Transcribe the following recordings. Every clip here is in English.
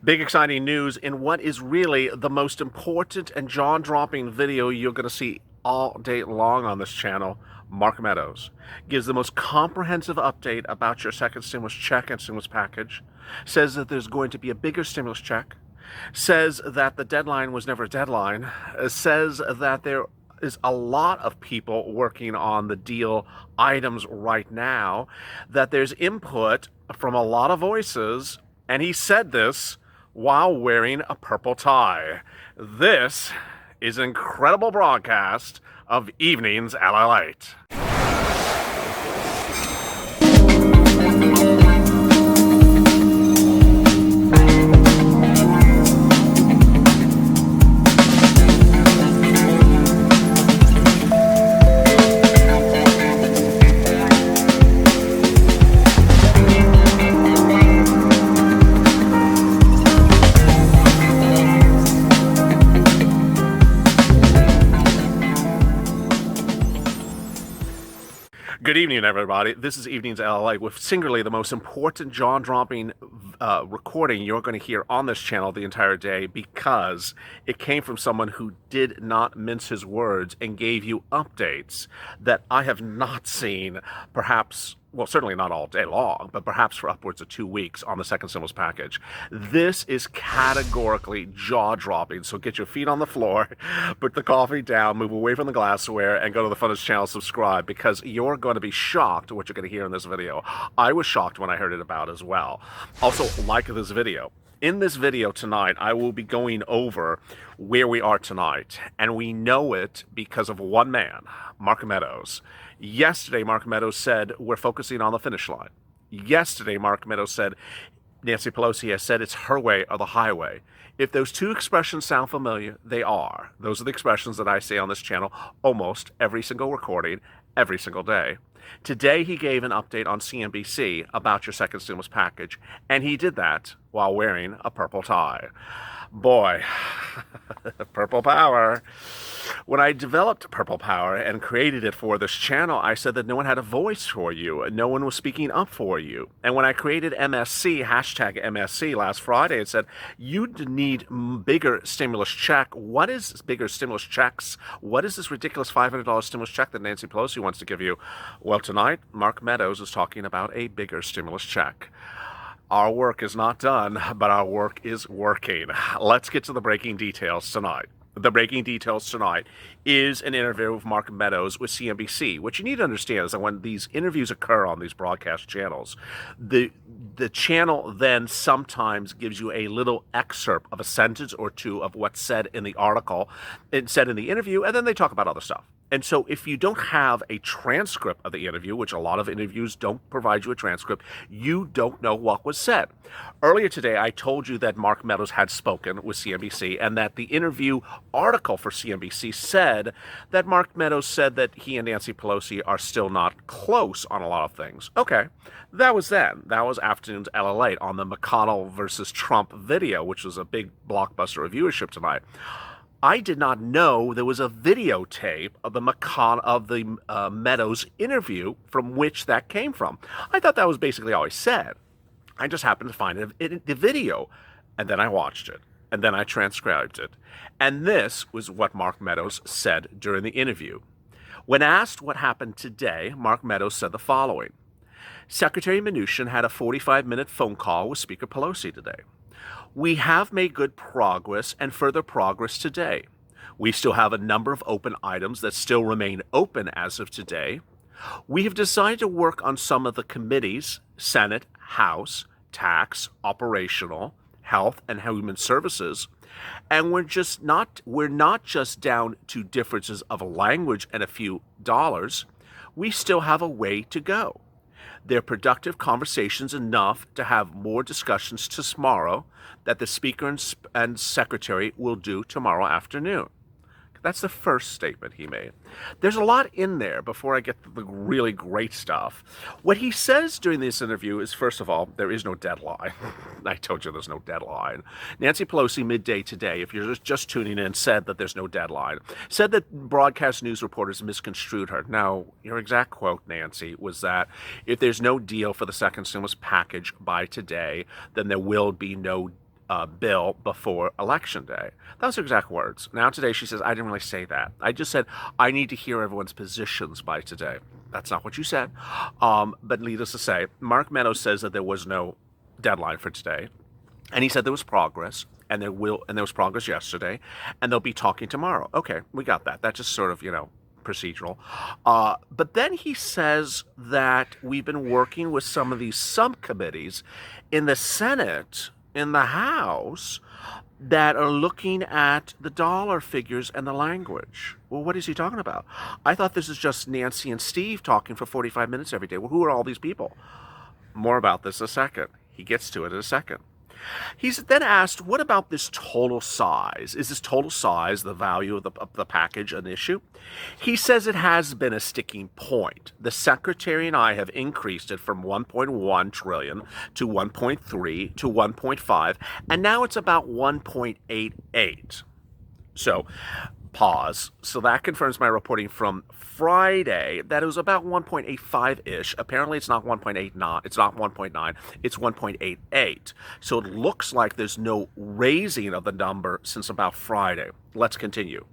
Big exciting news in what is really the most important and jaw-dropping video you're going to see all day long on this channel. Mark Meadows gives the most comprehensive update about your second stimulus check and stimulus package, says that there's going to be a bigger stimulus check, says that the deadline was never a deadline, says that there is a lot of people working on the deal items right now, that there's input from a lot of voices, and he said this while wearing a purple tie. This is an incredible broadcast of Evenings LALATE. Good evening, everybody. This is Evenings LA with singularly the most important jaw-dropping recording you're going to hear on this channel the entire day, because it came from someone who did not mince his words and gave you updates that I have not seen, perhaps, well, certainly not all day long, but perhaps for upwards of 2 weeks on the second stimulus package. This is categorically jaw-dropping, so get your feet on the floor, put the coffee down, move away from the glassware, and go to the Funnest channel, subscribe, because you're going to be shocked at what you're going to hear in this video. I was shocked when I heard it about as well. Also, like this video. In this video tonight, I will be going over where we are tonight, and we know it because of one man, Mark Meadows. Yesterday, Mark Meadows said, we're focusing on the finish line. Yesterday, Mark Meadows said, Nancy Pelosi has said it's her way or the highway. If those two expressions sound familiar, they are. Those are the expressions that I say on this channel almost every single recording, every single day. Today, he gave an update on CNBC about your second stimulus package, and he did that while wearing a purple tie. Boy, purple power. When I developed Purple Power and created it for this channel, I said that no one had a voice for you. No one was speaking up for you. And when I created MSC, hashtag MSC last Friday, it said, you need bigger stimulus check. What is bigger stimulus checks? What is this ridiculous $500 stimulus check that Nancy Pelosi wants to give you? Well, tonight, Mark Meadows is talking about a bigger stimulus check. Our work is not done, but our work is working. Let's get to the breaking details tonight. The breaking details tonight is an interview with Mark Meadows with CNBC. What you need to understand is that when these interviews occur on these broadcast channels, the channel then sometimes gives you a little excerpt of a sentence or two of what's said in the article, and said in the interview, and then they talk about other stuff. And so if you don't have a transcript of the interview, which a lot of interviews don't provide you a transcript, you don't know what was said. Earlier today, I told you that Mark Meadows had spoken with CNBC, and that the interview article for CNBC said that Mark Meadows said that he and Nancy Pelosi are still not close on a lot of things. Okay, that was then. That was afternoon's LALATE on the McConnell versus Trump video, which was a big blockbuster of viewership tonight. I did not know there was a videotape of the Meadows interview from which that came from. I thought that was basically all he said. I just happened to find it in the video, and then I watched it, and then I transcribed it. And this was what Mark Meadows said during the interview. When asked what happened today, Mark Meadows said the following. Secretary Mnuchin had a 45-minute phone call with Speaker Pelosi today. We have made good progress and further progress today. We still have a number of open items that still remain open as of today. We have decided to work on some of the committees, Senate, House, Tax, Operational, Health, and Human Services, and we're not just down to differences of language and a few dollars. We still have a way to go. They're productive conversations enough to have more discussions tomorrow that the Speaker and Secretary will do tomorrow afternoon. That's the first statement he made. There's a lot in there before I get to the really great stuff. What he says during this interview is, first of all, there is no deadline. I told you there's no deadline. Nancy Pelosi, midday today, if you're just tuning in, said that there's no deadline. Said that broadcast news reporters misconstrued her. Now, your exact quote, Nancy, was that if there's no deal for the second stimulus package by today, then there will be no bill before Election Day. Those are exact words. Now today she says, I didn't really say that. I just said, I need to hear everyone's positions by today. That's not what you said. But needless to say, Mark Meadows says that there was no deadline for today. And he said there was progress, and there was progress yesterday, and they'll be talking tomorrow. Okay, we got that. That's just sort of, procedural. But then he says that we've been working with some of these subcommittees in the Senate, in the House, that are looking at the dollar figures and the language. Well, what is he talking about? I thought this is just Nancy and Steve talking for 45 minutes every day. Well, who are all these people? More about this in a second. He gets to it in a second. He's then asked, what about this total size? Is this total size, the value of the package, an issue? He says it has been a sticking point. The secretary and I have increased it from 1.1 trillion to 1.3 to 1.5, and now it's about 1.88. So, pause. So that confirms my reporting from Friday that it was about 1.85-ish. Apparently it's not 1.89, it's not 1.9, it's 1.88. So it looks like there's no raising of the number since about Friday. Let's continue.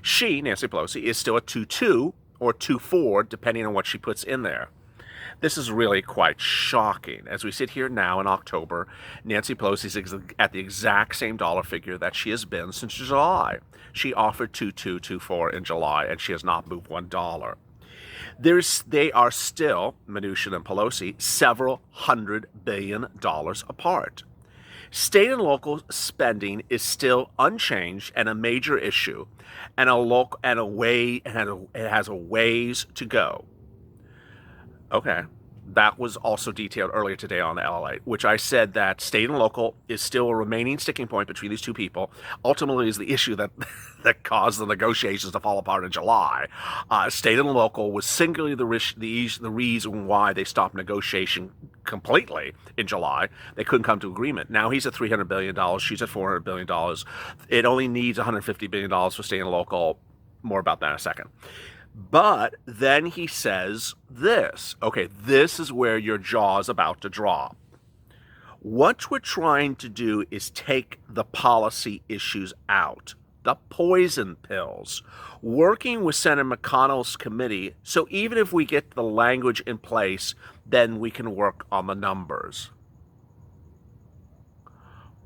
She, Nancy Pelosi, is still at 2.2 or 2.4, depending on what she puts in there. This is really quite shocking. As we sit here now in October, Nancy Pelosi is at the exact same dollar figure that she has been since July. She offered 2.224 in July, and she has not moved $1. They are still, Mnuchin and Pelosi, several $100 billion apart. State and local spending is still unchanged and a major issue, and it has a ways to go. Okay. That was also detailed earlier today on the LALATE, which I said that state and local is still a remaining sticking point between these two people. Ultimately is the issue that caused the negotiations to fall apart in July. State and local was singularly the reason why they stopped negotiation completely in July. They couldn't come to agreement. Now he's at $300 billion. She's at $400 billion. It only needs $150 billion for state and local. More about that in a second. But then he says this. Okay, this is where your jaw is about to drop. What we're trying to do is take the policy issues out, the poison pills, working with Senator McConnell's committee, so even if we get the language in place, then we can work on the numbers.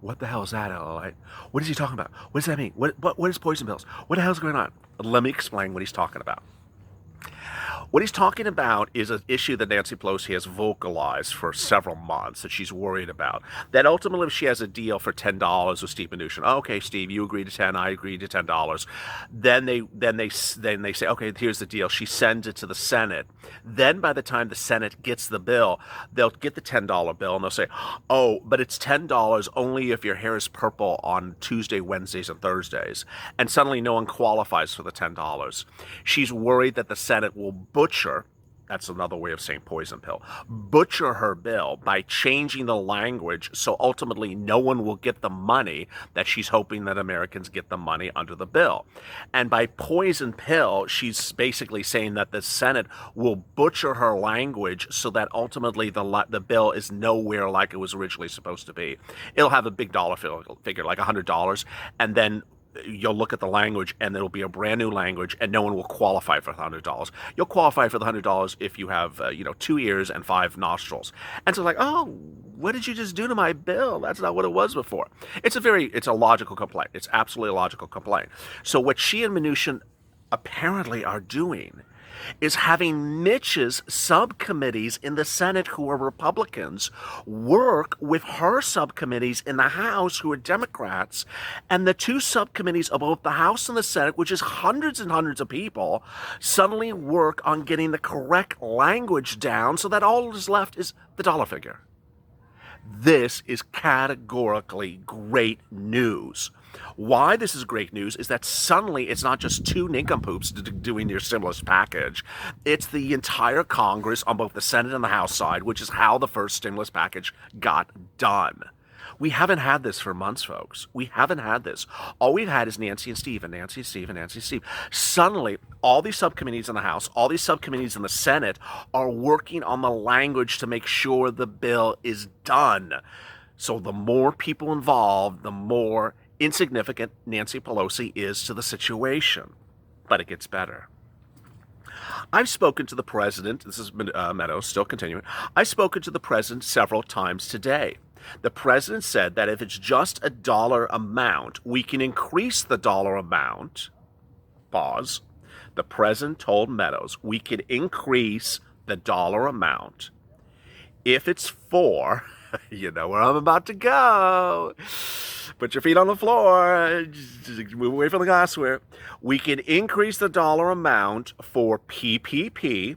What the hell is that, LALATE? What is he talking about? What does that mean? What is poison pills? What the hell is going on? Let me explain what he's talking about. What he's talking about is an issue that Nancy Pelosi has vocalized for several months that she's worried about. That ultimately, if she has a deal for $10 with Steve Mnuchin, okay, Steve, you agree to 10, I agree to $10. Then they say, okay, here's the deal. She sends it to the Senate. Then by the time the Senate gets the bill, they'll get the $10 bill and they'll say, oh, but it's $10 only if your hair is purple on Tuesday, Wednesdays, and Thursdays. And suddenly no one qualifies for the $10. She's worried that the Senate will butcher, that's another way of saying poison pill, butcher her bill by changing the language so ultimately no one will get the money that she's hoping that Americans get the money under the bill. And by poison pill, she's basically saying that the Senate will butcher her language so that ultimately the bill is nowhere like it was originally supposed to be. It'll have a big dollar figure, like $100, and then you'll look at the language and it'll be a brand new language and no one will qualify for the $100. You'll qualify for the $100 if you have, 2 ears and 5 nostrils. And so like, oh, what did you just do to my bill? That's not what it was before. It's a logical complaint. It's absolutely a logical complaint. So what she and Mnuchin apparently are doing is having Mitch's subcommittees in the Senate, who are Republicans, work with her subcommittees in the House, who are Democrats, and the two subcommittees of both the House and the Senate, which is hundreds and hundreds of people, suddenly work on getting the correct language down so that all that is left is the dollar figure. This is categorically great news. Why this is great news is that suddenly it's not just two nincompoops doing your stimulus package. It's the entire Congress on both the Senate and the House side, which is how the first stimulus package got done. We haven't had this for months, folks. We haven't had this. All we've had is Nancy and Steve and Nancy and Steve and Nancy and Steve. Suddenly, all these subcommittees in the House, all these subcommittees in the Senate are working on the language to make sure the bill is done. So the more people involved, the more insignificant Nancy Pelosi is to the situation. But it gets better. I've spoken to the president. This is Meadows, still continuing. I've spoken to the president several times today. The president said that if it's just a dollar amount, we can increase the dollar amount. Pause. The president told Meadows we could increase the dollar amount if it's for, you know where I'm about to go. Put your feet on the floor. Just move away from the glassware. We can increase the dollar amount for PPP,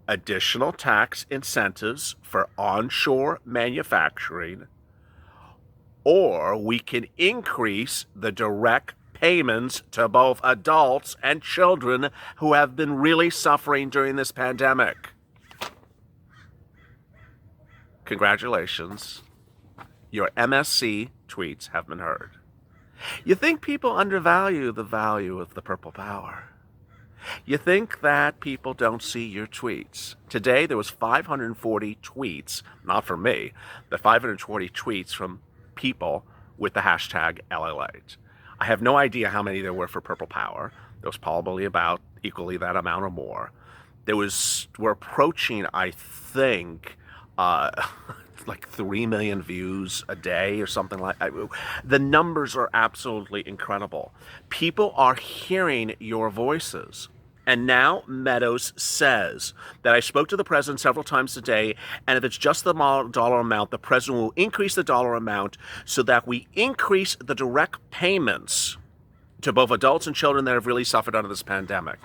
additional tax incentives for onshore manufacturing, or we can increase the direct payments to both adults and children who have been really suffering during this pandemic. Congratulations. Your MSC tweets have been heard. You think people undervalue the value of the purple power. You think that people don't see your tweets. Today there was 540 tweets, not from me, but 540 tweets from people with the hashtag LALATE. I have no idea how many there were for purple power. There was probably about equally that amount or more. We're approaching, I think, like 3 million views a day or something like that. The numbers are absolutely incredible. People are hearing your voices. And now Meadows says that I spoke to the president several times today, and if it's just the dollar amount, the president will increase the dollar amount so that we increase the direct payments to both adults and children that have really suffered under this pandemic.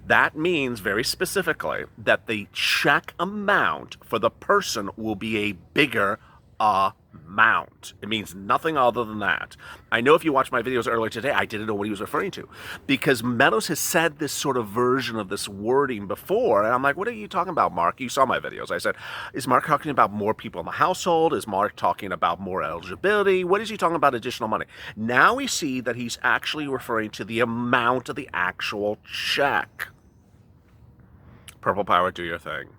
That means very specifically that the check amount for the person will be a bigger amount. It means nothing other than that. I know if you watched my videos earlier today, I didn't know what he was referring to, because Meadows has said this sort of version of this wording before, and I'm like, what are you talking about, Mark? You saw my videos. I said, is Mark talking about more people in the household? Is Mark talking about more eligibility? What is he talking about additional money? Now we see that he's actually referring to the amount of the actual check. Purple Power, do your thing.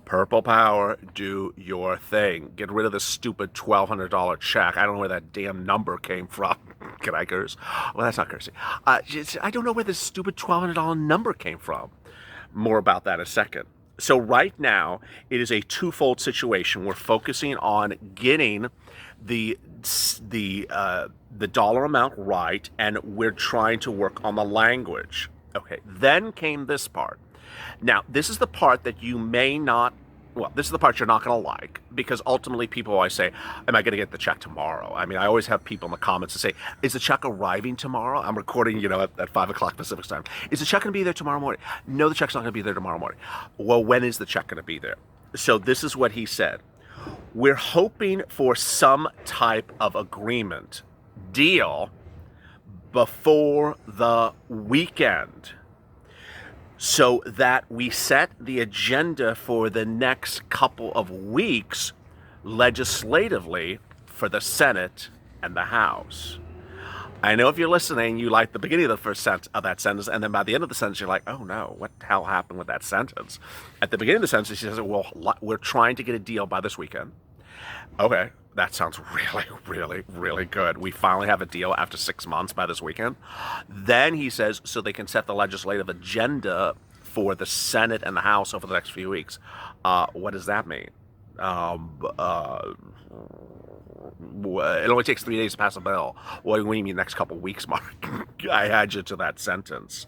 Purple Power, do your thing. Get rid of the stupid $1,200 check. I don't know where that damn number came from. Can I curse? Well, that's not cursing. I don't know where this stupid $1,200 number came from. More about that in a second. So right now, it is a twofold situation. We're focusing on getting the dollar amount right, and we're trying to work on the language. Okay, then came this part. Now, this is the part that you may not, well, this is the part you're not going to like, because ultimately people always say, am I going to get the check tomorrow? I mean, I always have people in the comments to say, is the check arriving tomorrow? I'm recording, at 5 o'clock Pacific time. Is the check going to be there tomorrow morning? No, the check's not going to be there tomorrow morning. Well, when is the check going to be there? So this is what he said. We're hoping for some type of agreement, deal, before the weekend, so that we set the agenda for the next couple of weeks legislatively for the Senate and the House. I know if you're listening, you like the beginning of the first sentence of that sentence, and then by the end of the sentence, you're like, oh no, what the hell happened with that sentence? At the beginning of the sentence, she says, well, we're trying to get a deal by this weekend. Okay, that sounds really, really, really good. We finally have a deal after 6 months by this weekend. Then he says, so they can set the legislative agenda for the Senate and the House over the next few weeks. What does that mean? It only takes 3 days to pass a bill. What do you mean next couple of weeks, Mark? I had you to that sentence.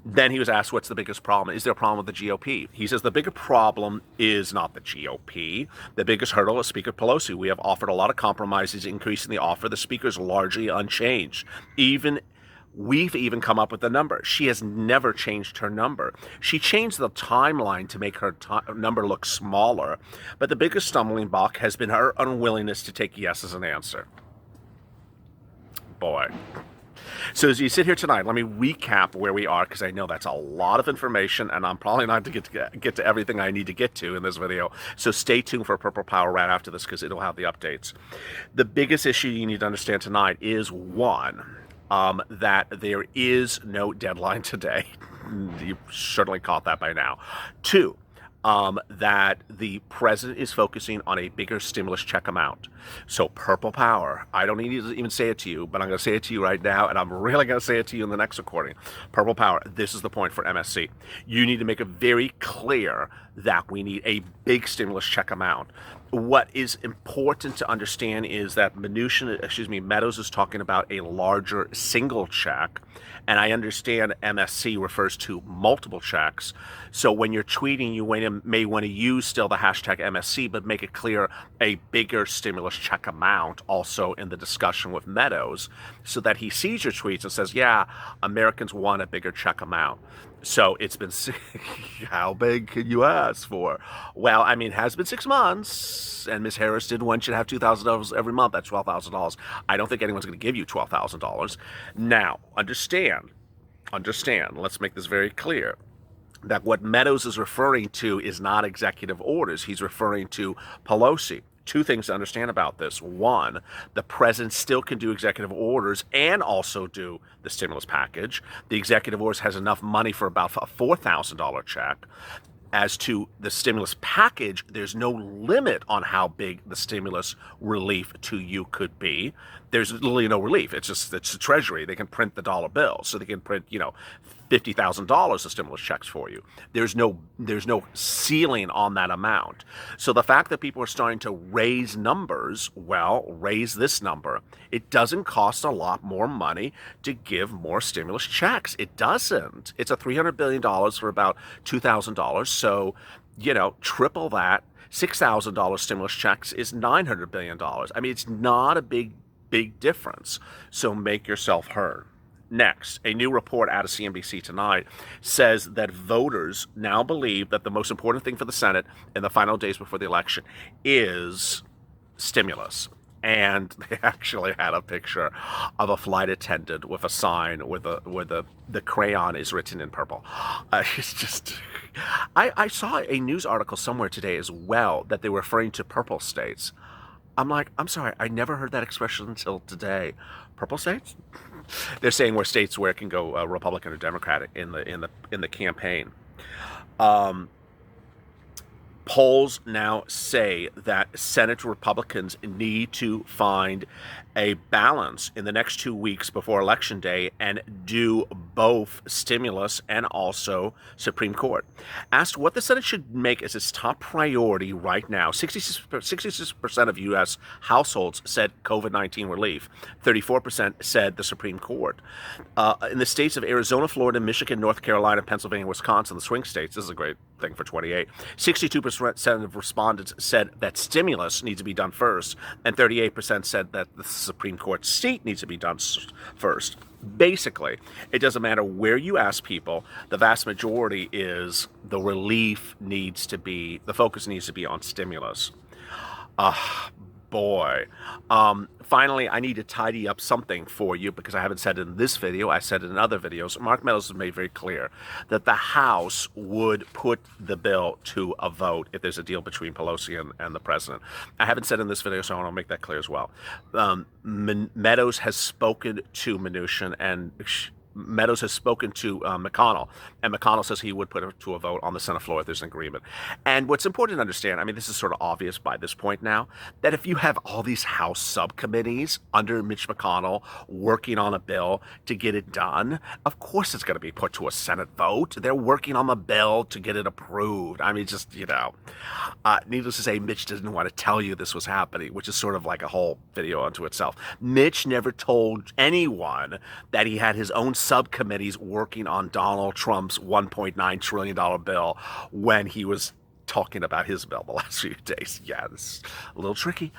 Then he was asked, what's the biggest problem? Is there a problem with the GOP? He says the bigger problem is not the GOP. The biggest hurdle is Speaker Pelosi. We have offered a lot of compromises, increasing the offer. The speaker's largely unchanged. We've even come up with a number. She has never changed her number. She changed the timeline to make her number look smaller. But the biggest stumbling block has been her unwillingness to take yes as an answer. Boy. So as you sit here tonight, let me recap where we are, because I know that's a lot of information, and I'm probably not going to get to everything I need to get to in this video. So stay tuned for Purple Power right after this, because it'll have the updates. The biggest issue you need to understand tonight is, one, that there is no deadline today. You certainly caught that by now. Two, that the president is focusing on a bigger stimulus check amount. So purple power, I don't need to even say it to you, but I'm going to say it to you right now, and I'm really going to say it to you in the next recording. Purple power, this is the point for MSC. You need to make it very clear that we need a big stimulus check amount. What is important to understand is that Meadows is talking about a larger single check, and I understand MSC refers to multiple checks. So when you're tweeting, you may want to use still the hashtag MSC, but make it clear a bigger stimulus check amount also in the discussion with Meadows, so that he sees your tweets and says, yeah, Americans want a bigger check amount. So it's been, how big can you ask for? Well, I mean, it has been 6 months, and Ms. Harris did want you to have $2,000 every month. That's $12,000. I don't think anyone's going to give you $12,000. Now, understand, let's make this very clear, that what Meadows is referring to is not executive orders. He's referring to Pelosi. Two things to understand about this. One, the president still can do executive orders and also do the stimulus package. The executive orders has enough money for about a $4,000 check. As to the stimulus package, there's no limit on how big the stimulus relief to you could be. There's literally no relief. It's the Treasury. They can print the dollar bill, so they can print, $50,000 of stimulus checks for you. There's no ceiling on that amount. So the fact that people are starting to raise numbers, raise this number. It doesn't cost a lot more money to give more stimulus checks. It doesn't. It's a $300 billion for about $2,000. So, triple that. $6,000 stimulus checks is $900 billion. I mean, it's not a big difference. So make yourself heard. Next, a new report out of CNBC tonight says that voters now believe that the most important thing for the Senate in the final days before the election is stimulus. And they actually had a picture of a flight attendant with a sign where the crayon is written in purple. It's just, I saw a news article somewhere today as well that they were referring to purple states. I'm like, I'm sorry, I never heard that expression until today. Purple states? They're saying we're states where it can go Republican or Democratic in the campaign. Polls now say that Senate Republicans need to find a balance in the next 2 weeks before Election Day and do both stimulus and also Supreme Court. Asked what the Senate should make as its top priority right now, 66% of U.S. households said COVID-19 relief. 34% said the Supreme Court. In the states of Arizona, Florida, Michigan, North Carolina, Pennsylvania, Wisconsin, the swing states, this is a great thing for 28, 62% of respondents said that stimulus needs to be done first, and 38% said that the Supreme Court seat needs to be done first. Basically, it doesn't matter where you ask people, the vast majority is the focus needs to be on stimulus. Boy. Finally, I need to tidy up something for you because I haven't said it in this video. I said it in other videos. Mark Meadows has made very clear that the House would put the bill to a vote if there's a deal between Pelosi and the president. I haven't said in this video, so I want to make that clear as well. Meadows has spoken to Mnuchin and Meadows has spoken to McConnell, and McConnell says he would put it to a vote on the Senate floor if there's an agreement. And what's important to understand, I mean, this is sort of obvious by this point now, that if you have all these House subcommittees under Mitch McConnell working on a bill to get it done, of course it's going to be put to a Senate vote. They're working on the bill to get it approved. I mean, just, needless to say, Mitch didn't want to tell you this was happening, which is sort of like a whole video unto itself. Mitch never told anyone that he had his own subcommittees working on Donald Trump's $1.9 trillion bill when he was talking about his bill the last few days. Yeah, this is a little tricky.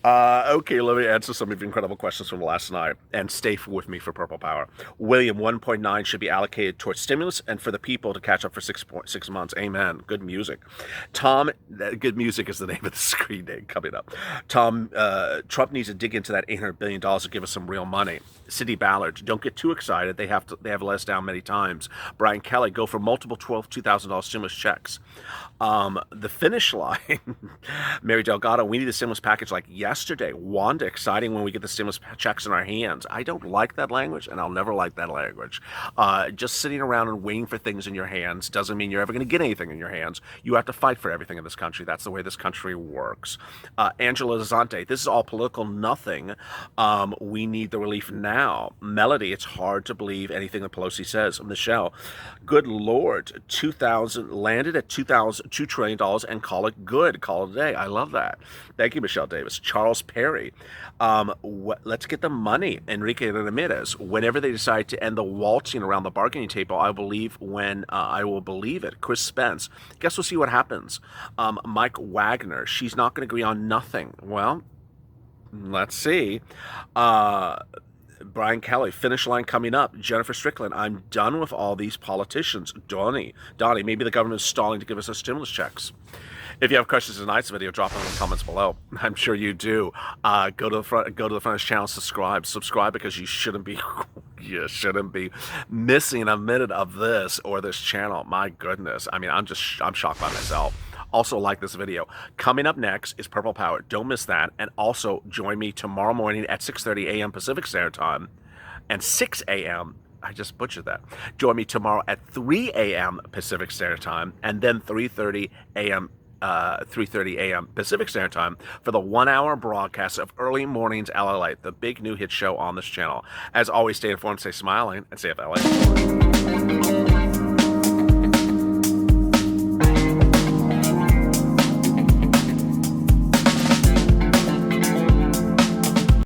Okay, let me answer some of your incredible questions from last night, and stay with me for Purple Power. William, 1.9 should be allocated towards stimulus and for the people to catch up for 6 months. Amen. Good music. Tom, good music is the name of the screen name coming up. Tom, Trump needs to dig into that $800 billion to give us some real money. City Ballard, don't get too excited. They have let us down many times. Brian Kelly, go for multiple $2,000 stimulus checks. The finish line. Mary Delgado, we need a stimulus package like yesterday. Wanda, exciting when we get the stimulus checks in our hands. I don't like that language, and I'll never like that language. Just sitting around and waiting for things in your hands doesn't mean you're ever going to get anything in your hands. You have to fight for everything in this country. That's the way this country works. Angela Zante, this is all political nothing. We need the relief now. Melody, it's hard to believe anything that Pelosi says. Michelle, good Lord, 2000 landed at $2 trillion and call it good. Call it a day. I love that. Thank you, Michelle Davis. Charles Perry, let's get the money. Enrique Ramirez, whenever they decide to end the waltzing around the bargaining table, I will believe it. Chris Spence, guess we'll see what happens. Mike Wagner, she's not going to agree on nothing. Well, let's see. Brian Kelly, finish line coming up. Jennifer Strickland, I'm done with all these politicians. Donnie, maybe the government is stalling to give us our stimulus checks. If you have questions in tonight's video, drop them in the comments below. I'm sure you do. Go to the front of the channel, subscribe because you shouldn't be missing a minute of this or this channel. My goodness. I mean, I'm shocked by myself. Also, like this video. Coming up next is Purple Power. Don't miss that. And also join me tomorrow morning at 6:30 a.m. Pacific Standard Time and 6 a.m. I just butchered that. Join me tomorrow at 3 a.m. Pacific Standard Time and then 3:30 a.m. Pacific Standard Time for the 1-hour broadcast of Early Mornings LALATE, the big new hit show on this channel. As always, stay informed, stay smiling, and stay up LA.